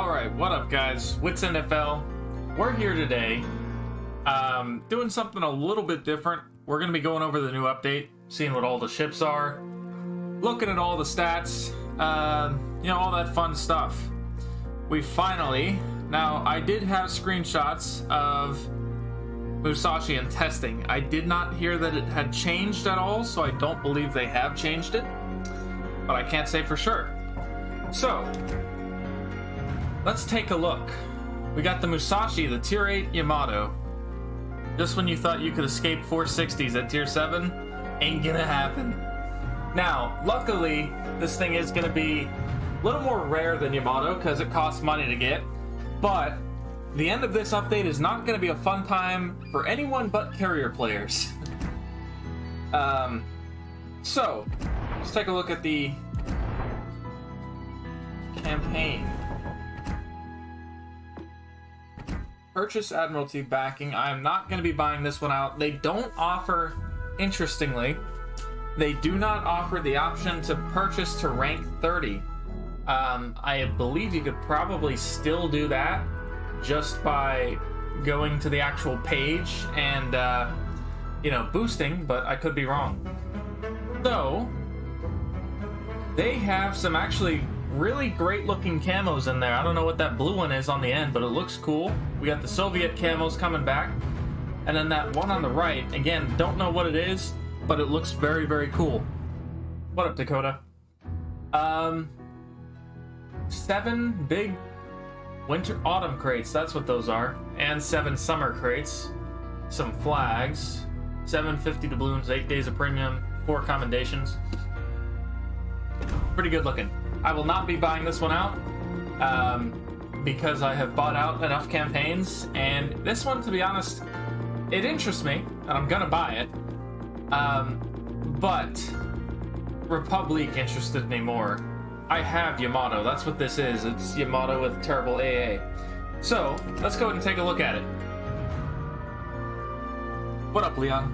Alright, what up guys? Wits NFL. We're here today doing something a little bit different. We're going to be going over the new update, seeing what all the ships are, looking at all the stats, all that fun stuff. We finally... Now, I did have screenshots of Musashi in testing. I did not hear that it had changed at all, so I don't believe they have changed it. But I can't say for sure. So, let's take a look. We got the Musashi, the Tier 8 Yamato. Just when you thought you could escape 460s at Tier 7, ain't gonna happen. Now, luckily, this thing is gonna be a little more rare than Yamato because it costs money to get. But the end of this update is not going to be a fun time for anyone but carrier players. So, let's take a look at the campaign. Purchase Admiralty backing. I am not going to be buying this one out. They don't offer, interestingly, they do not offer the option to purchase to rank 30. I believe you could probably still do that just by going to the actual page and, boosting, but I could be wrong. So, they have some actually really great looking camos in there. I don't know what that blue one is on the end, but it looks cool. We got the Soviet camos coming back. And then that one on the right, again, don't know what it is, but it looks very, very cool. What up, Dakota? 7 big autumn crates, that's what those are, and 7 summer crates, some flags, 750 doubloons, 8 days of premium, 4 commendations. Pretty good looking. I will not be buying this one out because I have bought out enough campaigns, and this one, to be honest, it interests me and I'm gonna buy it, but Republic interested me more. I have Yamato, that's what this is. It's Yamato with terrible AA. So, let's go ahead and take a look at it. What up, Leon?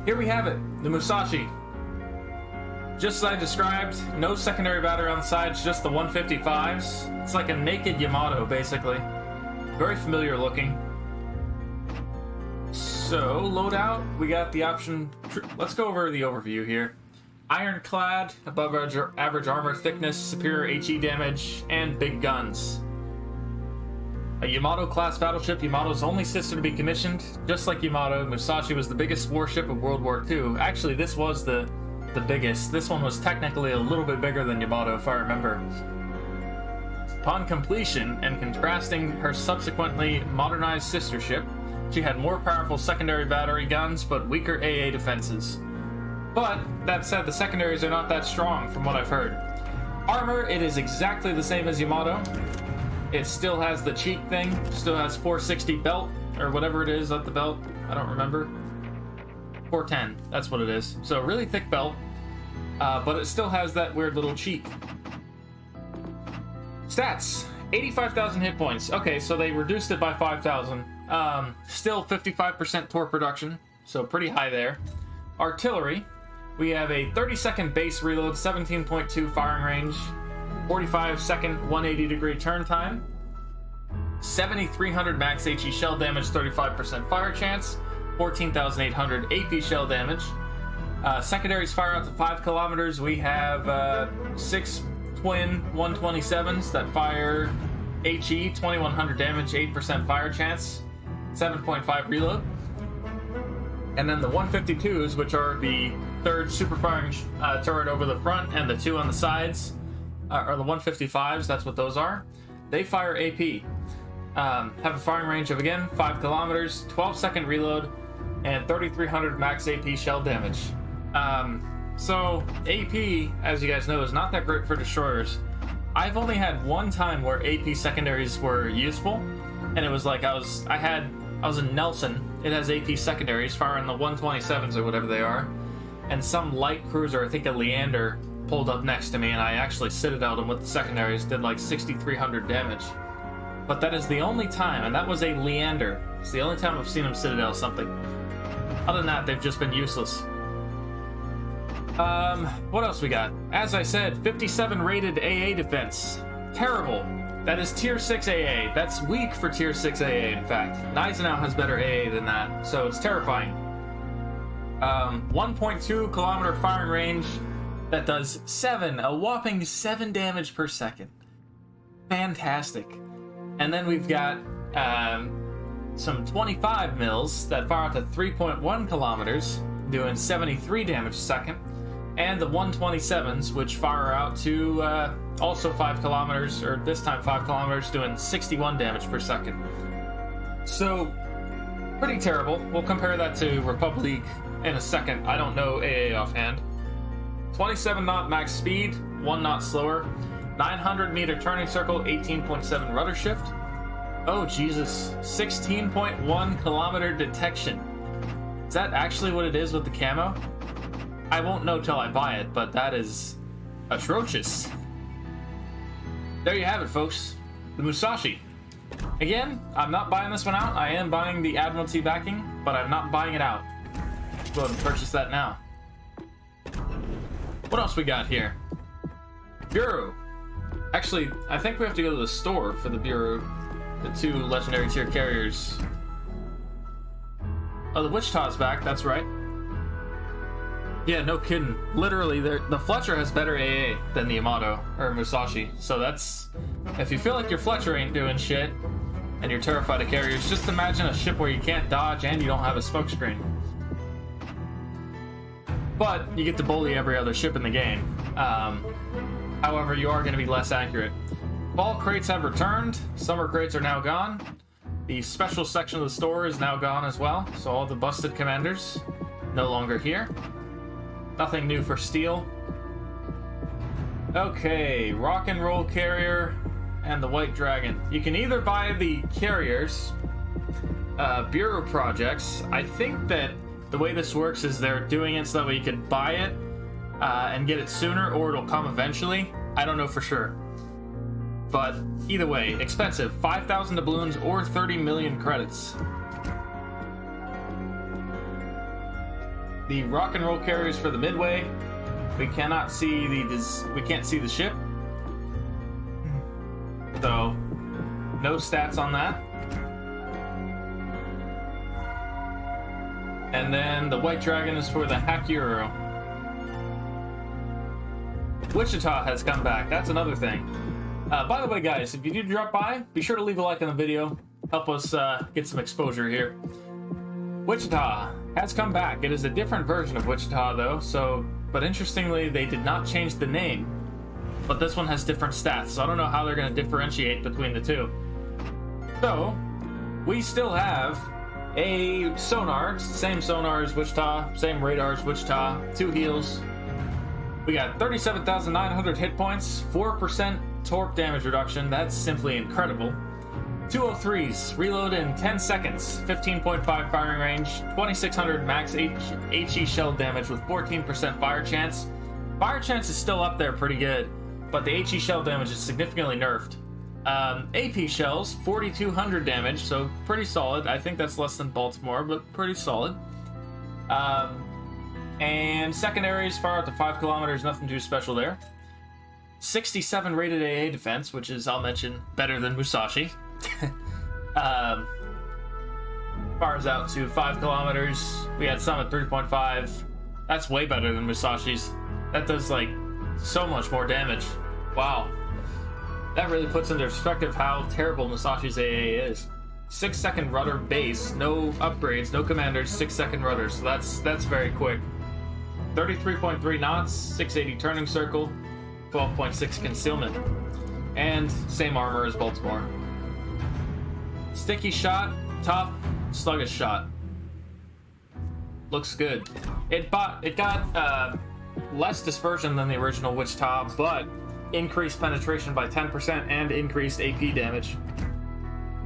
Here we have it, the Musashi. Just as I described, no secondary battery on the sides, just the 155s. It's like a naked Yamato, basically. Very familiar looking. So, loadout, we got the option... Let's go over the overview here. Ironclad, above average armor thickness, superior HE damage, and big guns. A Yamato-class battleship, Yamato's only sister to be commissioned. Just like Yamato, Musashi was the biggest warship of World War II. Actually, this was the biggest. This one was technically a little bit bigger than Yamato, if I remember. Upon completion, and contrasting her subsequently modernized sister ship, she had more powerful secondary battery guns, but weaker AA defenses. But, that said, the secondaries are not that strong, from what I've heard. Armor, it is exactly the same as Yamato. It still has the cheek thing, still has 460 belt, or whatever it is at the belt, I don't remember. 410, that's what it is. So, really thick belt, but it still has that weird little cheek. Stats, 85,000 hit points. Okay, so they reduced it by 5,000. Still 55% torque production, so pretty high there. Artillery. We have a 30-second base reload, 17.2 firing range, 45-second 180-degree turn time, 7,300 max HE shell damage, 35% fire chance, 14,800 AP shell damage. Secondaries fire out to 5 kilometers. We have 6 twin 127s that fire HE, 2,100 damage, 8% fire chance, 7.5 reload. And then the 152s, which are the third super firing turret over the front and the 2 on the sides, are the 155s, that's what those are. They fire AP. Have a firing range of, again, 5 kilometers, 12-second reload, and 3,300 max AP shell damage. So, AP, as you guys know, is not that great for destroyers. I've only had one time where AP secondaries were useful, and it was like I was in Nelson. It has AP secondaries firing the 127s or whatever they are, and some light cruiser, I think a Leander, pulled up next to me, and I actually citadeled him with the secondaries, did like 6,300 damage. But that is the only time, and that was a Leander. It's the only time I've seen him citadel something. Other than that, they've just been useless. What else we got? As I said, 57 rated AA defense, Terrible. That is tier 6 AA. That's weak for tier 6 AA, in fact. Gneisenau has better AA than that, so it's terrifying. 1.2 kilometer firing range. That does a whopping 7 damage per second. Fantastic. And then we've got some 25 mils that fire out to 3.1 kilometers, doing 73 damage a second. And the 127s, which fire out to also 5 kilometers, or this time 5 kilometers, doing 61 damage per second. So, pretty terrible. We'll compare that to Republic in a second. I don't know AA offhand. 27 knot max speed, 1 knot slower. 900 meter turning circle, 18.7 rudder shift. Oh, Jesus. 16.1 kilometer detection. Is that actually what it is with the camo? I won't know till I buy it, but that is atrocious. There you have it, folks. The Musashi. Again, I'm not buying this one out. I am buying the Admiralty backing, but I'm not buying it out. Go ahead and purchase that now. What else we got here? Bureau. Actually, I think we have to go to the store for the Bureau. The 2 legendary tier carriers. Oh, the Wichita's back, that's right. Yeah, no kidding. Literally, the Fletcher has better AA than the Yamato, or Musashi. So that's... If you feel like your Fletcher ain't doing shit, and you're terrified of carriers, just imagine a ship where you can't dodge and you don't have a smokescreen. But you get to bully every other ship in the game. However, you are going to be less accurate. Fall crates have returned. Summer crates are now gone. The special section of the store is now gone as well. So all the busted commanders, no longer here. Nothing new for steel. Okay, rock and roll carrier and the white dragon. You can either buy the carriers, Bureau projects. I think that the way this works is they're doing it so that way you can buy it and get it sooner, or it'll come eventually. I don't know for sure. But either way, expensive. 5,000 doubloons or 30 million credits. The rock and roll carriers for the Midway. We cannot see we can't see the ship. So no stats on that. And then the White Dragon is for the Hakuro. Wichita has come back. That's another thing. By the way, guys, if you do drop by, be sure to leave a like on the video. Help us get some exposure here. Wichita has come back. It is a different version of Wichita, though. But interestingly, they did not change the name. But this one has different stats, so I don't know how they're going to differentiate between the two. So, we still have a sonar. Same sonar as Wichita, same radar as Wichita, 2 heals. We got 37,900 hit points, 4% torque damage reduction. That's simply incredible. 203s, reload in 10 seconds, 15.5 firing range, 2,600 max HE shell damage with 14% fire chance. Fire chance is still up there pretty good, but the HE shell damage is significantly nerfed. AP shells, 4,200 damage, so pretty solid. I think that's less than Baltimore, but pretty solid. And secondaries fire out to 5 kilometers, nothing too special there. 67 rated AA defense, which is, I'll mention, better than Musashi. Fires out to 5 kilometers. We had some at 3.5. That's way better than Musashi's. That does, like, so much more damage. Wow. That really puts into perspective how terrible Musashi's AA is. 6-second rudder base, no upgrades, no commanders, 6-second rudder, so that's very quick. 33.3 knots, 680 turning circle, 12.6 concealment, and same armor as Baltimore. Sticky shot, tough, sluggish shot. Looks good. It got less dispersion than the original Wichita, but increased penetration by 10% and increased AP damage.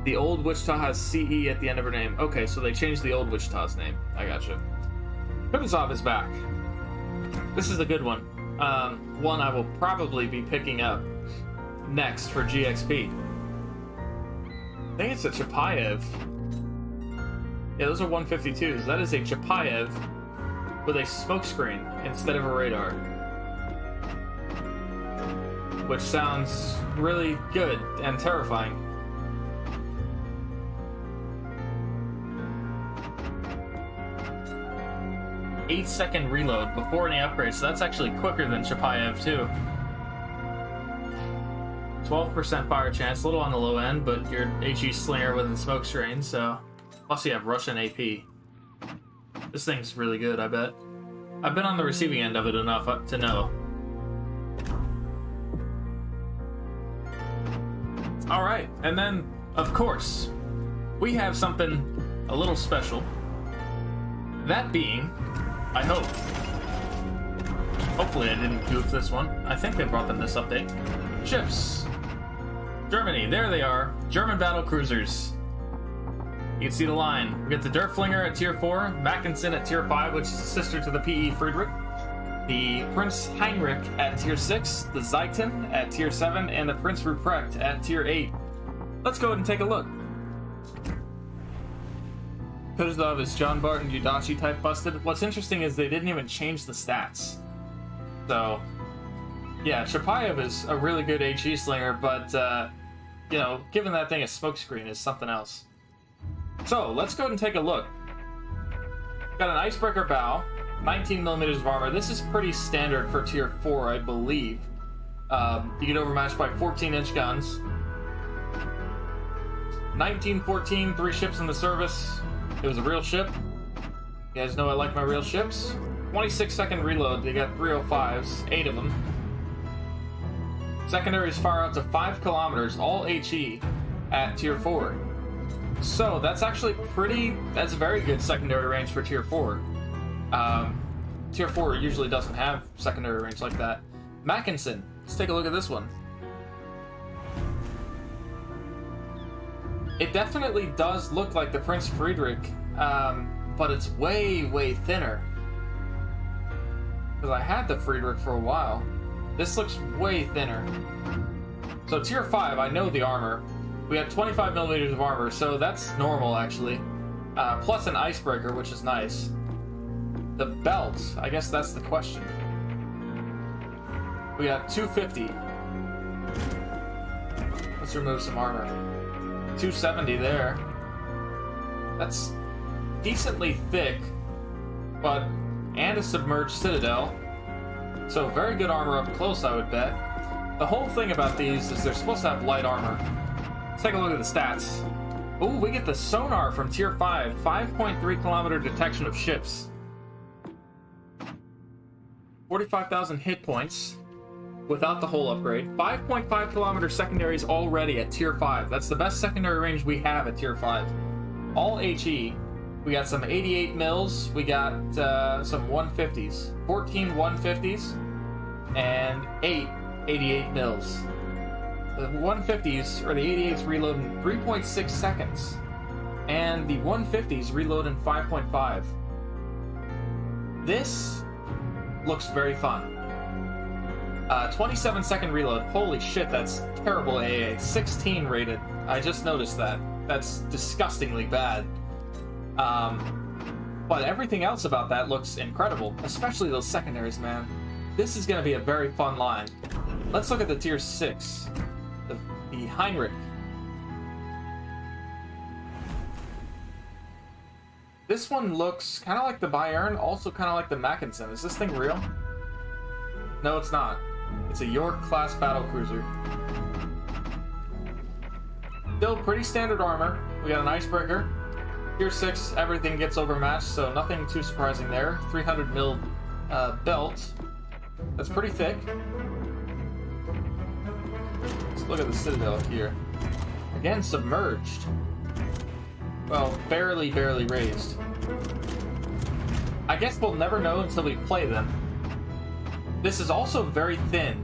The old Wichita has CE at the end of her name. Okay, so they changed the old Wichita's name. I gotcha. Kutuzov is back. This is a good one. One I will probably be picking up next for GXP. I think it's a Chapayev. Yeah, those are 152s. That is a Chapayev with a smokescreen instead of a radar. which sounds really good and terrifying. Eight-second reload before any upgrades, so that's actually quicker than Chapayev too. 12% fire chance, a little on the low end, but you're HE Slinger with a smoke screen, so plus you have Russian AP. This thing's really good, I bet. I've been on the receiving end of it enough to know. Alright, and then, of course, we have something a little special. That being, I hope. Hopefully I didn't goof this one. I think they brought them this update. Ships. Germany, there they are. German Battlecruisers. You can see the line. We get the Derflinger at tier 4, Mackensen at tier 5, which is a sister to the PE Friedrich, the Prince Heinrich at tier 6, the Zeiton at tier 7, and the Prince Ruprecht at tier 8. Let's go ahead and take a look. Kutuzov is John Barton Yudachi type busted. What's interesting is they didn't even change the stats. So, yeah, Chapayev is a really good HE slinger, but, you know, giving that thing a smokescreen is something else. So, let's go ahead and take a look. Got an Icebreaker bow, 19 millimeters of armor. This is pretty standard for tier 4, I believe. You get overmatched by 14-inch guns. 1914, 3 ships in the service. It was a real ship. You guys know I like my real ships. 26-second reload. They got 305s, 8 of them. Secondaries fire out to 5 kilometers, all HE at tier 4. So that's actually that's a very good secondary range for tier 4. Tier 4 usually doesn't have secondary range like that. Mackensen, let's take a look at this one. It definitely does look like the Prince Friedrich, but it's way, way thinner. Because I had the Friedrich for a while. This looks way thinner. So tier 5, I know the armor. We have 25 millimeters of armor, so that's normal actually. Plus an icebreaker, which is nice. The belt, I guess that's the question. We got 250. Let's remove some armor. 270 there. That's decently thick, and a submerged citadel. So very good armor up close, I would bet. The whole thing about these is they're supposed to have light armor. Let's take a look at the stats. Ooh, we get the sonar from tier 5. 5.3 kilometer detection of ships. 45,000 hit points without the hull upgrade. 5.5 kilometer secondaries already at tier 5. That's the best secondary range we have at tier 5. All HE. We got some 88 mils. We got some 150s. 14 150s and 8 88 mils. The 150s or the 88s reload in 3.6 seconds, and the 150s reload in 5.5. This looks very fun. 27-second reload. Holy shit, that's terrible AA. 16 rated. I just noticed that. That's disgustingly bad. But everything else about that looks incredible, especially those secondaries, man. This is going to be a very fun line. Let's look at the tier 6. The Heinrich. This one looks kind of like the Bayern, also kind of like the Mackensen. Is this thing real? No, it's not. It's a York-class battlecruiser. Still pretty standard armor. We got an icebreaker. Tier 6, everything gets overmatched, so nothing too surprising there. 300 mil belt. That's pretty thick. Let's look at the citadel here. Again, submerged. Well, barely raised. I guess we'll never know until we play them. This is also very thin.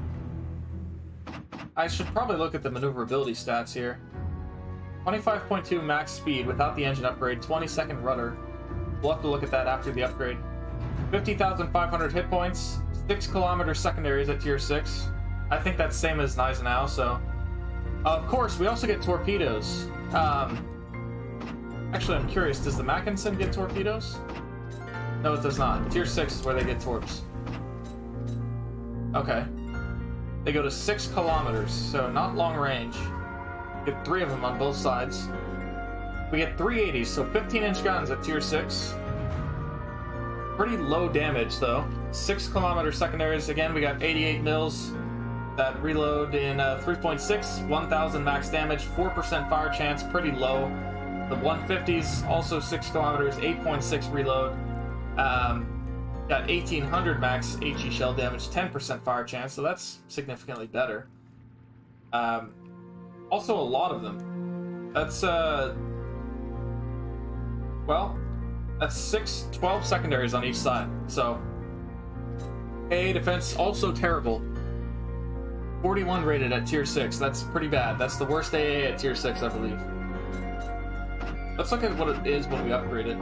I should probably look at the maneuverability stats here. 25.2 max speed without the engine upgrade, 20-second rudder. We'll have to look at that after the upgrade. 50,500 hit points, 6 kilometer secondaries at tier 6. I think that's same as Gneisenau, so... Of course, we also get torpedoes. Actually, I'm curious, does the Mackensen get torpedoes? No, it does not. Tier 6 is where they get torps. Okay. They go to 6 kilometers, so not long range. Get 3 of them on both sides. We get 380s, so 15-inch guns at tier 6. Pretty low damage, though. 6 kilometer secondaries. Again, we got 88 mils that reload in 3.6, 1,000 max damage, 4% fire chance, pretty low. The 150s, also 6 kilometers, 8.6 reload. Got 1,800 max HE shell damage, 10% fire chance, so that's significantly better. Also, a lot of them. That's, well, that's 12 secondaries on each side, so... AA defense, also terrible. 41 rated at tier 6, that's pretty bad. That's the worst AA at tier 6, I believe. Let's look at what it is when we upgrade it.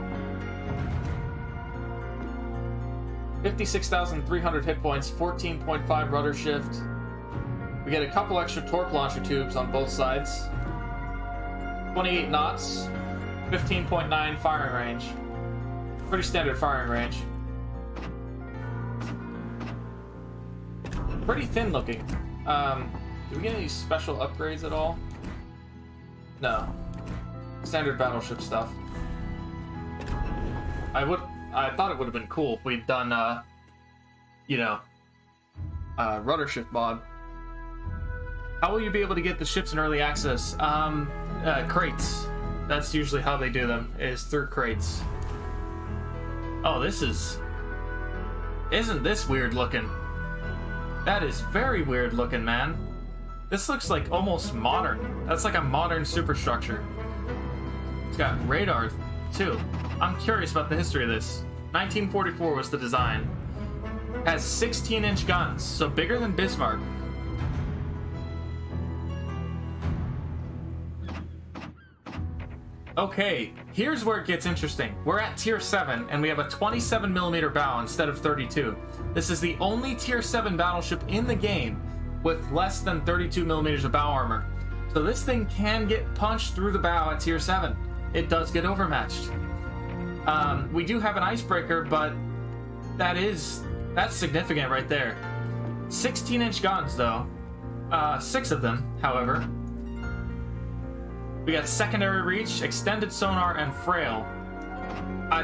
56,300 hit points, 14.5 rudder shift. We get a couple extra torp launcher tubes on both sides. 28 knots, 15.9 firing range. Pretty standard firing range. Pretty thin looking. Do we get any special upgrades at all? No. Standard battleship stuff. I thought it would have been cool if we'd done, rudder shift mod. How will you be able to get the ships in early access? Crates. That's usually how they do them, is through crates. Oh, isn't this weird looking? That is very weird looking, man. This looks like almost modern. That's like a modern superstructure. It's got radar, too. I'm curious about the history of this. 1944 was the design. Has 16-inch guns, so bigger than Bismarck. Okay, here's where it gets interesting. We're at tier 7, and we have a 27mm bow instead of 32. This is the only tier 7 battleship in the game with less than 32mm of bow armor. So this thing can get punched through the bow at tier 7. It does get overmatched. We do have an icebreaker, but that's significant right there. 16-inch guns, though. 6 of them, however. We got secondary reach, extended sonar, and frail.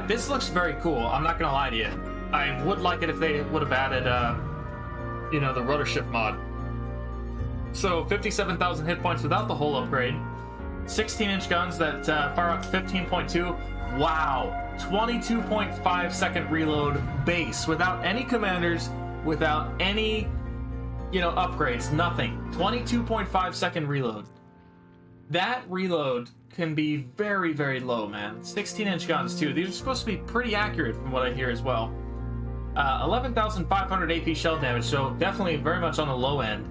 This looks very cool, I'm not gonna lie to you. I would like it if they would have added, the rudder shift mod. So, 57,000 hit points without the hull upgrade. 16-inch guns that fire up to 15.2. Wow! 22.5 second reload base, without any commanders, without any, upgrades, nothing. 22.5 second reload. That reload can be very, very low, man. 16-inch guns, too. These are supposed to be pretty accurate from what I hear as well. 11,500 AP shell damage, so definitely very much on the low end.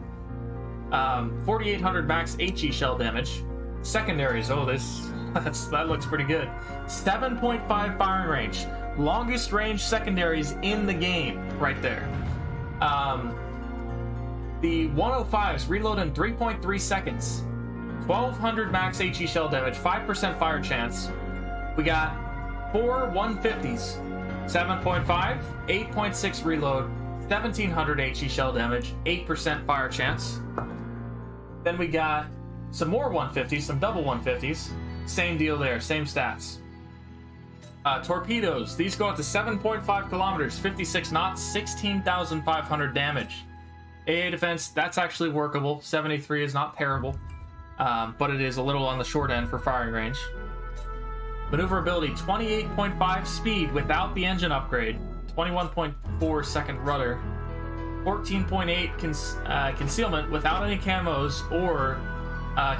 4,800 max HE shell damage. Secondaries, oh, that looks pretty good. 7.5 firing range. Longest range secondaries in the game, right there. The 105s reload in 3.3 seconds. 1,200 max HE shell damage, 5% fire chance. We got 4 150s, 7.5, 8.6 reload, 1,700 HE shell damage, 8% fire chance. Then we got some more 150s, some double 150s. Same deal there, same stats. Torpedoes, these go up to 7.5 kilometers, 56 knots, 16,500 damage. AA defense, that's actually workable. 73 is not terrible. But it is a little on the short end for firing range. Maneuverability, 28.5 speed without the engine upgrade, 21.4 second rudder, 14.8 concealment without any camos or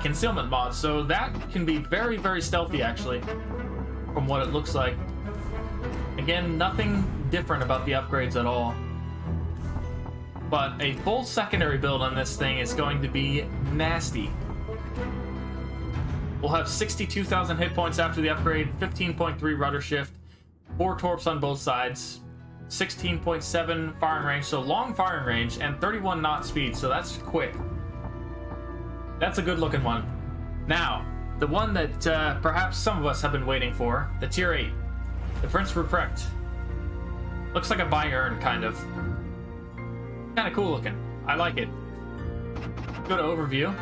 concealment mods. So that can be very, very stealthy, actually, from what it looks like. Again, nothing different about the upgrades at all. But a full secondary build on this thing is going to be nasty. We'll have 62,000 hit points after the upgrade, 15.3 rudder shift, 4 torps on both sides, 16.7 firing range, so long firing range, and 31 knot speed, so that's quick. That's a good looking one. Now, the one that perhaps some of us have been waiting for, the Tier 8, the Prince Ruprecht. Looks like a Bayern, kind of. Kind of cool looking. I like it. Go to overview.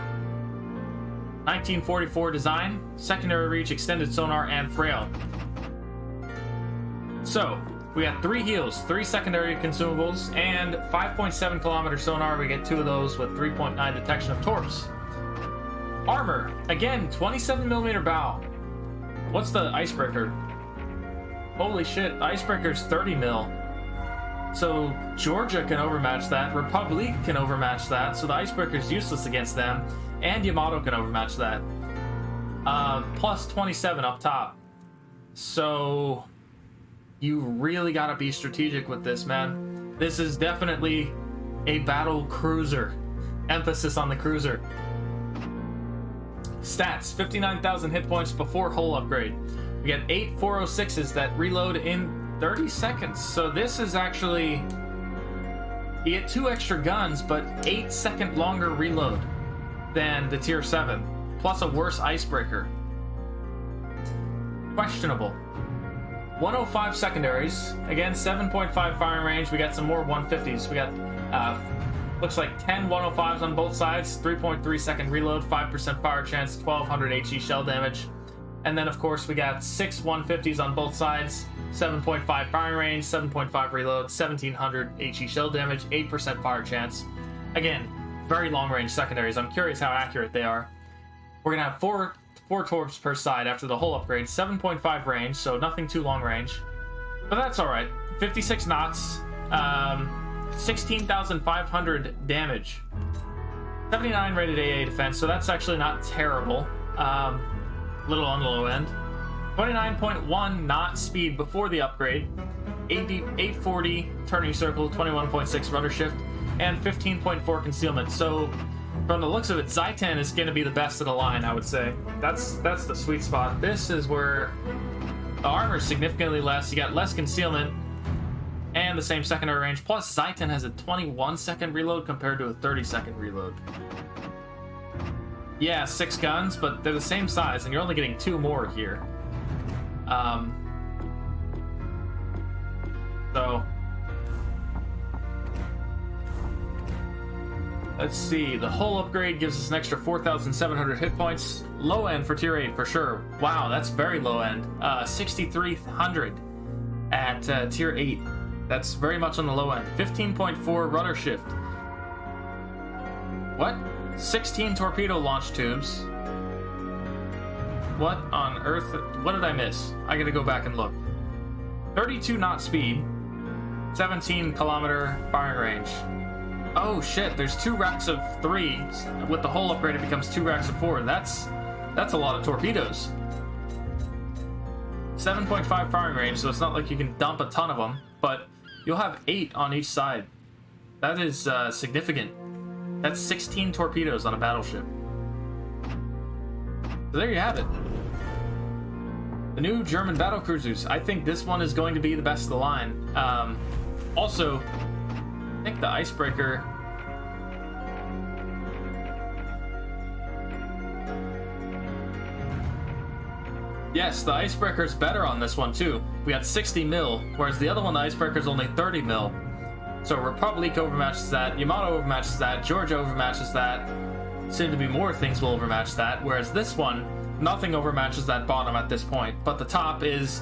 1944 design, secondary reach, extended sonar, and frail. So, we got 3 heals, 3 secondary consumables, and 5.7 kilometer sonar. We get 2 of those with 3.9 detection of torps. Armor, again, 27mm bow. What's the icebreaker? Holy shit, icebreaker's 30mm. So Georgia can overmatch that, Republic can overmatch that, so the icebreaker's useless against them, and Yamato can overmatch that. Plus 27 up top. So you really gotta be strategic with this, man. This is definitely a battle cruiser. Emphasis on the cruiser. Stats, 59,000 hit points before hull upgrade. We got 8 406s that reload in 30 seconds. So this is actually... You get 2 extra guns, but 8-second longer reload than the tier 7. Plus a worse icebreaker. Questionable. 105 secondaries. Again, 7.5 firing range. We got some more 150s. We got, looks like 10 105s on both sides. 3.3 second reload, 5% fire chance, 1200 HE shell damage. And then, of course, we got 6 150s on both sides. 7.5 firing range, 7.5 reload, 1700 HE shell damage, 8% fire chance. Again, very long range secondaries. I'm curious how accurate they are. We're gonna have 4 torps per side after the hull upgrade, 7.5 range, so nothing too long range. But that's alright. 56 knots, 16,500 damage. 79 rated AA defense, so that's actually not terrible. Little on the low end. 29.1 knot speed before the upgrade, 840 turning circle, 21.6 rudder shift, and 15.4 concealment. So, from the looks of it, Zaiten is going to be the best of the line, I would say. That's the sweet spot. This is where the armor is significantly less. You got less concealment and the same secondary range. Plus, Zaiten has a 21-second reload compared to a 30-second reload. Yeah, 6 guns, but they're the same size, and you're only getting 2 more here. So let's see. The hull upgrade gives us an extra 4,700 hit points. Low end for tier 8 for sure. Wow, that's very low end. 6,300 at tier 8. That's very much on the low end. 15.4 rudder shift. What? 16 torpedo launch tubes. What on earth? What did I miss? I gotta go back and look. 32 knot speed, 17 kilometer firing range. Oh shit, there's 2 racks of 3. With the hull upgrade, it becomes 2 racks of 4. That's a lot of torpedoes. 7.5 firing range, so it's not like you can dump a ton of them, but you'll have 8 on each side. That is significant. That's 16 torpedoes on a battleship. So there you have it. The new German Battlecruisers. I think this one is going to be the best of the line. Also, I think the icebreaker... Yes, the icebreaker is better on this one too. We got 60 mil, whereas the other one, the icebreaker, is only 30 mil. So Republic overmatches that, Yamato overmatches that, Georgia overmatches that. Soon to be more things will overmatch that, whereas this one, nothing overmatches that bottom at this point, but the top is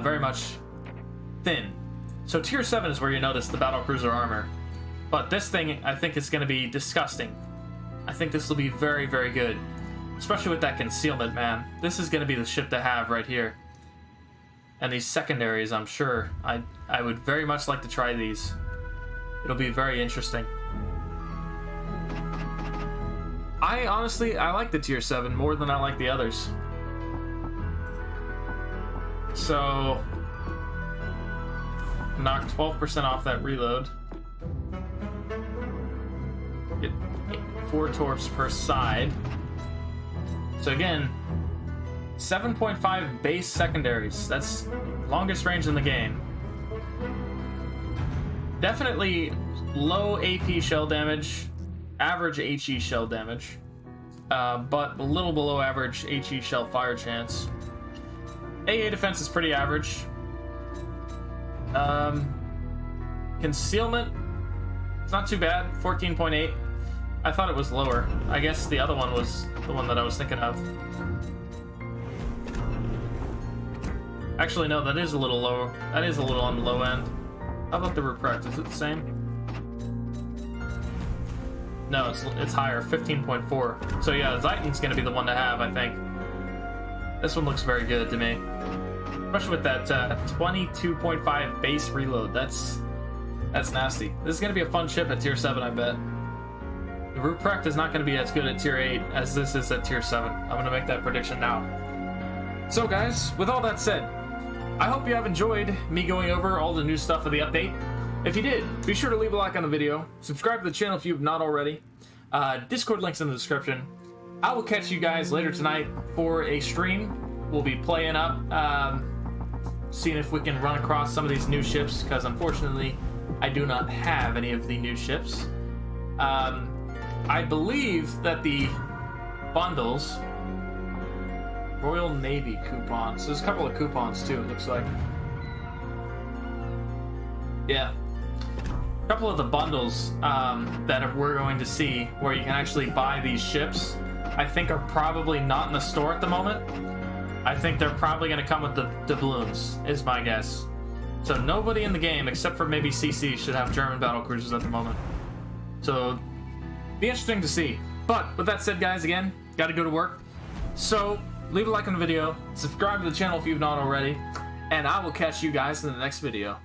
very much thin. So tier 7 is where you notice the battlecruiser armor. But this thing, I think, is going to be disgusting. I think this will be very, very good. Especially with that concealment, man. This is going to be the ship to have right here. And these secondaries, I'm sure. I would very much like to try these. It'll be very interesting. I like the tier 7 more than I like the others. So, knock 12% off that reload. Get 4 torps per side. So again, 7.5 base secondaries. That's longest range in the game. Definitely low AP shell damage, average HE shell damage, but a little below average HE shell fire chance. AA defense is pretty average. Concealment, it's not too bad, 14.8. I thought it was lower. I guess the other one was the one that I was thinking of. Actually, no, that is a little lower. That is a little on the low end. How about the Ruprecht? Is it the same? No, it's higher, 15.4. So yeah, Zeiton's gonna be the one to have, I think. This one looks very good to me. Especially with that 22.5 base reload. That's nasty. This is gonna be a fun ship at tier 7, I bet. The Ruprecht is not gonna be as good at tier 8 as this is at tier 7. I'm gonna make that prediction now. So guys, with all that said, I hope you have enjoyed me going over all the new stuff of the update. If you did, be sure to leave a like on the video, subscribe to the channel if you've not already. Discord link's in the description. I will catch you guys later tonight for a stream. We'll be playing up, seeing if we can run across some of these new ships, because unfortunately, I do not have any of the new ships. I believe that the bundles... Royal Navy coupons. There's a couple of coupons too, it looks like. Yeah. A couple of the bundles that we're going to see where you can actually buy these ships, I think are probably not in the store at the moment. I think they're probably going to come with the doubloons, is my guess. So nobody in the game, except for maybe CC, should have German battlecruisers at the moment. So, be interesting to see. But, with that said, guys, again, gotta go to work. So, leave a like on the video, subscribe to the channel if you've not already, and I will catch you guys in the next video.